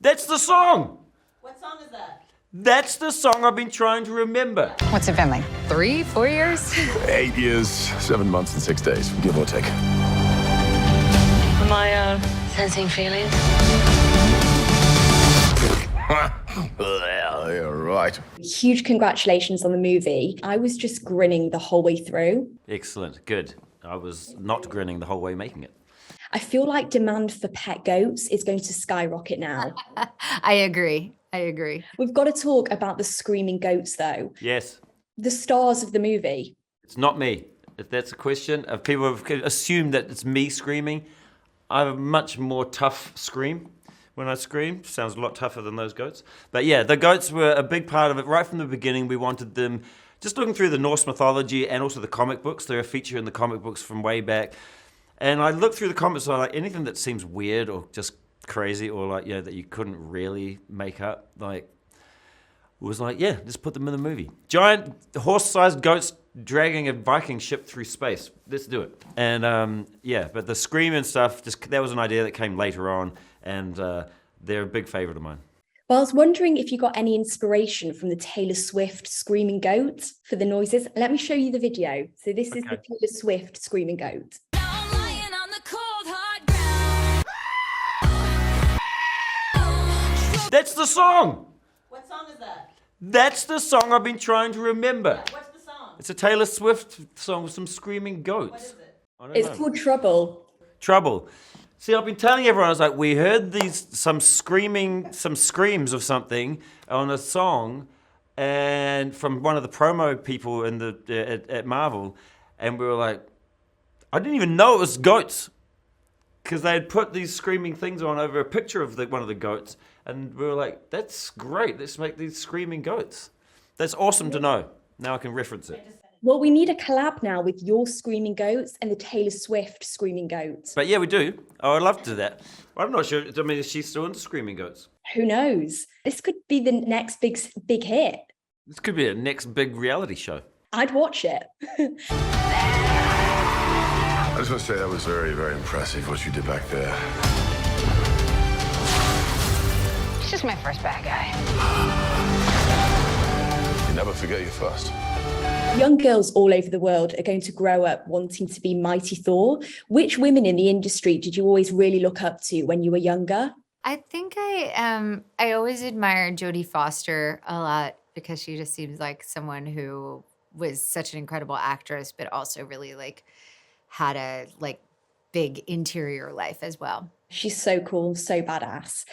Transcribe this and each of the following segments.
That's the song! What song is that? That's the song I've been trying to remember. What's it been like? 3, 4 years? 8 years, 7 months, and 6 days, give or take. Am I sensing feelings? Well, you're right. Huge congratulations on the movie. I was just grinning the whole way through. Excellent, good. I was not grinning the whole way making it. I feel like demand for pet goats is going to skyrocket now. I agree. We've got to talk about the screaming goats, though. Yes. The stars of the movie. It's not me. If that's a question, if people have assumed that it's me screaming, I have a much more tough scream when I scream. Sounds a lot tougher than those goats. But yeah, the goats were a big part of it. Right from the beginning, we wanted them, just looking through the Norse mythology and also the comic books. They're a feature in the comic books from way back. And I looked through the comics, so like anything that seems weird or just crazy or like, that you couldn't really make up, like, was like, yeah, just put them in the movie. Giant horse-sized goats dragging a Viking ship through space. Let's do it. And but the scream and stuff, that was an idea that came later on, and they're a big favorite of mine. Well, I was wondering if you got any inspiration from the Taylor Swift screaming goat for the noises. Let me show you the video. So this is the Taylor Swift screaming goat. That's the song! What song is that? That's the song I've been trying to remember. What's the song? It's a Taylor Swift song with some screaming goats. What is it? I don't It's know. called Trouble. Trouble. See, I've been telling everyone, I was like, we heard some screams of something on a song, and from one of the promo people in at Marvel, and we were like, I didn't even know it was goats, because they had put these screaming things on over a picture of one of the goats, and we were like, that's great, let's make these screaming goats. That's awesome to know. Now I can reference it. Well, we need a collab now with your screaming goats and the Taylor Swift screaming goats. But yeah, we do. Oh, I'd love to do that. I'm not sure. I mean, is she still into screaming goats? Who knows? This could be the next big hit. This could be a next big reality show. I'd watch it. I just want to say that was very, very impressive what you did back there. He's just my first bad guy. You never forget your first. Young girls all over the world are going to grow up wanting to be Mighty Thor. Which women in the industry did you always really look up to when you were younger? I think I always admired Jodie Foster a lot because she just seems like someone who was such an incredible actress, but also really had a big interior life as well. She's so cool, so badass.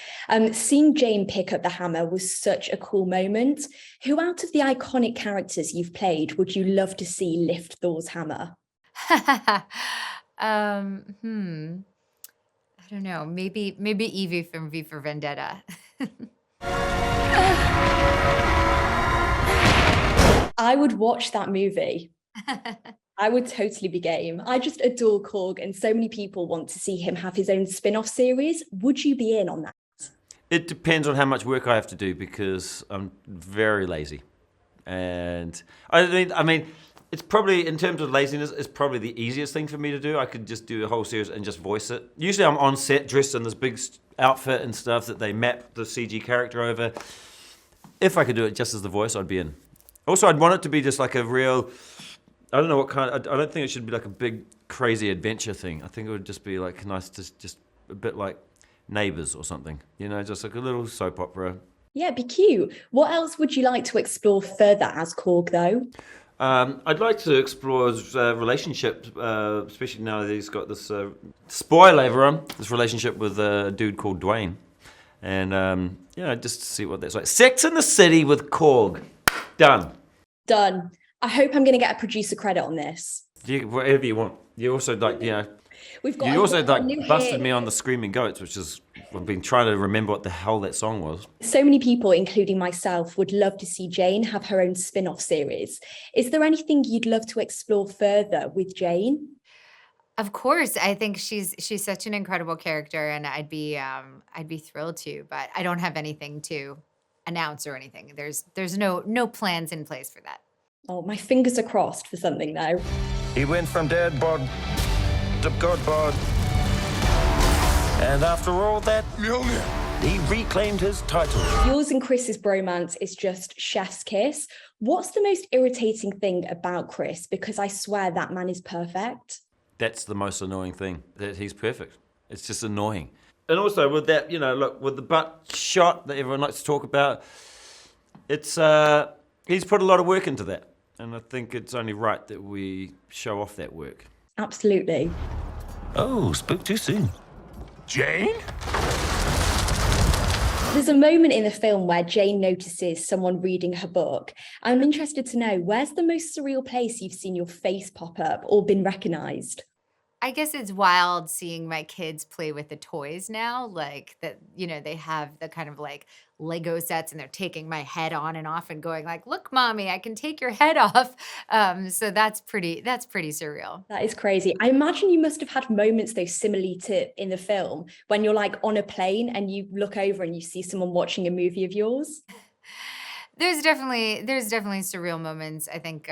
Seeing Jane pick up the hammer was such a cool moment. Who out of the iconic characters you've played would you love to see lift Thor's hammer? I don't know. Maybe Evie from V for Vendetta. I would watch that movie. I would totally be game. I just adore Korg, and so many people want to see him have his own spin-off series. Would you be in on that? It depends on how much work I have to do because I'm very lazy. And I mean, it's probably, in terms of laziness, it's probably the easiest thing for me to do. I could just do a whole series and just voice it. Usually I'm on set dressed in this big outfit and stuff that they map the CG character over. If I could do it just as the voice, I'd be in. Also, I'd want it to be just like a real... I don't know what kind. I don't think it should be like a big, crazy adventure thing. I think it would just be like nice, just a bit like Neighbours or something. Just like a little soap opera. Yeah, it'd be cute. What else would you like to explore further as Korg, though? I'd like to explore his relationship, especially now that he's got this spoiler, everyone, this relationship with a dude called Dwayne, and just to see what that's like. Sex in the City with Korg. Done. I hope I'm going to get a producer credit on this. Whatever you want. You also We've got you also a new busted hit. me on the Screaming Goats, which is I've been trying to remember what the hell that song was. So many people, including myself, would love to see Jane have her own spin-off series. Is there anything you'd love to explore further with Jane? Of course, I think she's such an incredible character, and I'd be thrilled to. But I don't have anything to announce or anything. There's no plans in place for that. Oh, my fingers are crossed for something, though. He went from dead bod to god bod. And after all that, Mjolnir. he reclaimed his title. Yours and Chris's bromance is just chef's kiss. What's the most irritating thing about Chris? Because I swear that man is perfect. That's the most annoying thing, that he's perfect. It's just annoying. And also with that, look, with the butt shot that everyone likes to talk about, it's he's put a lot of work into that. And I think it's only right that we show off that work. Absolutely. Oh, spoke too soon. Jane? There's a moment in the film where Jane notices someone reading her book. I'm interested to know, where's the most surreal place you've seen your face pop up or been recognized? I guess it's wild seeing my kids play with the toys now, like that, they have the kind of like Lego sets and they're taking my head on and off and going like, look, mommy, I can take your head off. So that's pretty surreal. That is crazy. I imagine you must have had moments though, similarly to in the film, when you're like on a plane and you look over and you see someone watching a movie of yours. There's definitely surreal moments. I think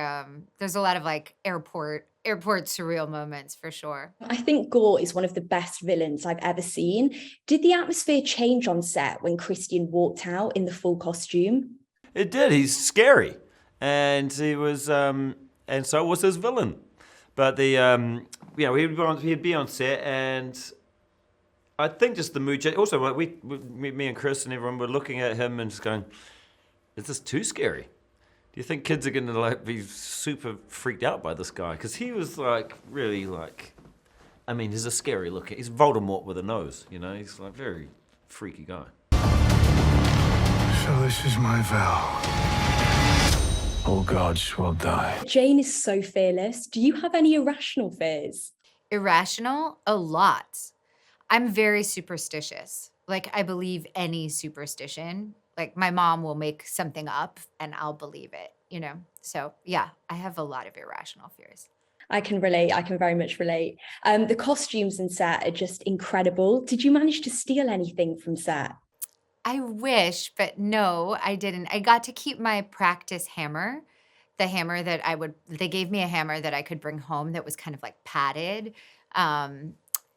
there's a lot of like airport surreal moments for sure. I think Gore is one of the best villains I've ever seen. Did the atmosphere change on set when Christian walked out in the full costume? It did. He's scary, and he was, and so was his villain. But he'd be on set, and I think just the mood. Also, like me and Chris and everyone were looking at him and just going, "Is this too scary? Do you think kids are going to like be super freaked out by this guy?" Because he was like really like, I mean, he's a scary looking. He's Voldemort with a nose, He's like very freaky guy. So this is my vow. All gods will die. Jane is so fearless. Do you have any irrational fears? Irrational? A lot. I'm very superstitious. Like I believe any superstition. Like my mom will make something up and I'll believe it, So yeah, I have a lot of irrational fears. I can relate. I can very much relate. The costumes in set are just incredible. Did you manage to steal anything from set? I wish, but no, I didn't. I got to keep my practice hammer, the hammer that they gave me a hammer that I could bring home that was kind of like padded,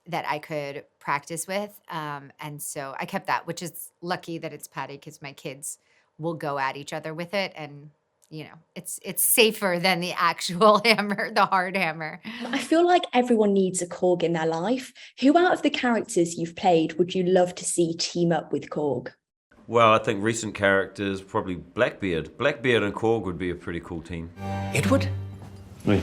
that I could practice with. And so I kept that, which is lucky that it's padded because my kids will go at each other with it. And, it's safer than the actual hammer, the hard hammer. I feel like everyone needs a Korg in their life. Who out of the characters you've played would you love to see team up with Korg? Well, I think recent characters, probably Blackbeard. Blackbeard and Korg would be a pretty cool team. Edward? Oui.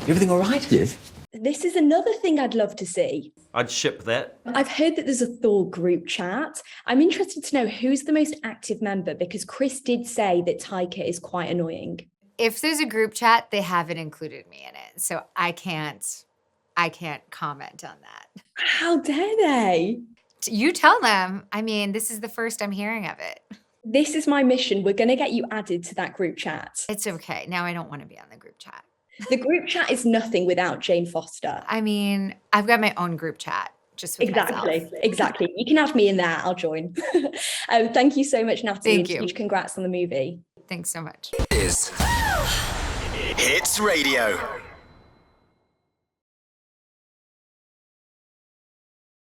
Everything all right? Yes. This is another thing I'd love to see. I'd ship that. I've heard that there's a Thor group chat. I'm interested to know who's the most active member because Chris did say that Taika is quite annoying. If there's a group chat, they haven't included me in it. So I can't comment on that. How dare they? You tell them. I mean, this is the first I'm hearing of it. This is my mission. We're going to get you added to that group chat. It's okay. Now I don't want to be on the group chat. The group chat is nothing without Jane Foster. I mean, I've got my own group chat. Just with myself. Exactly. You can add me in there. I'll join. Thank you so much, Natalie. Thank you. Huge congrats on the movie. Thanks so much. Hits Radio.